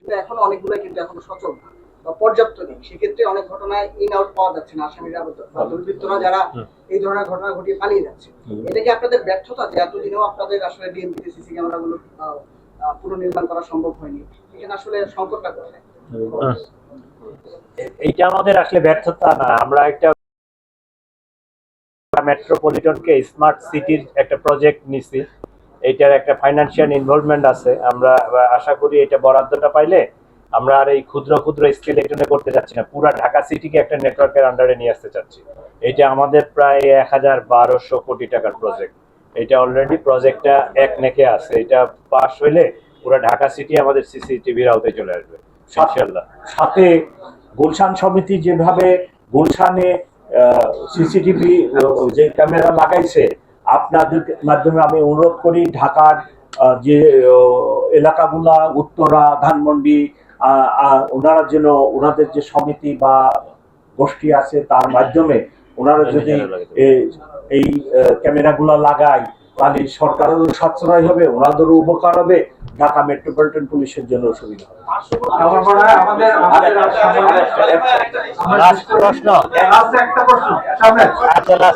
কিন্তু এখন অনেকগুলো কিন্তু এখনো সচল না বা পর্যাপ্ত নেই। সেক্ষেত্রে অনেক ঘটনায় ইন আউট পাওয়া যাচ্ছে না, আসামিরা বা দুর্বৃত্তরা যারা এই ধরনের ঘটনা ঘটিয়ে পালিয়ে যাচ্ছে। এটা কি আপনাদের ব্যর্থতা যে এতদিনেও আপনাদের আসলে ডিএমপিতে সিসি ক্যামেরাগুলো পুনর্নির্মাণ করা সম্ভব হয়নি? এখানে আসলে সংকটটা কোথায়? এটা আমাদের আসলে ব্যর্থতা না, আমরা একটা মেট্রোপলিটনকে স্মার্ট সিটির একটা প্রজেক্ট নিছি, এটার একটা ফাইন্যান্সিয়াল ইনভলভমেন্ট আছে। আমরা আশা করি এটা বরাদ্দটা পাইলে আমরা আর এই ক্ষুদ্র ক্ষুদ্র স্কেলে এটা করতে যাচ্ছি না, পুরো ঢাকা সিটিকে একটা নেটওয়ার্কের আন্ডারে নিয়ে আসতে চাচ্ছি। এটা আমাদের প্রায় ১,১২০০ কোটি টাকার প্রজেক্ট। এটা অলরেডি প্রজেক্টটা এক নেকে আছে, এটা পাস হইলে পুরো ঢাকা সিটি আমাদের সিসিটিভির আওতায় চলে আসবে ইনশাআল্লাহ। সাথে গুলশান সমিতি যেভাবে গুলশানে সিসিটিভি যে ক্যামেরা লাগাইছে, আপনাদের মাধ্যমে আমি অনুরোধ করি ঢাকার যে এলাকাগুলা উত্তরা, ধানমন্ডি, ওনারা যেন ওনাদের যে সমিতি বা গোষ্ঠী আছে তার মাধ্যমে ওনারা যদি এই ক্যামেরাগুলো লাগায় তাহলে সরকারেরও সাশ্রয় হবে, ওনাদেরও উপকার হবে, ঢাকা মেট্রোপলিটন পুলিশের জন্য সুবিধা হবে। প্রশ্ন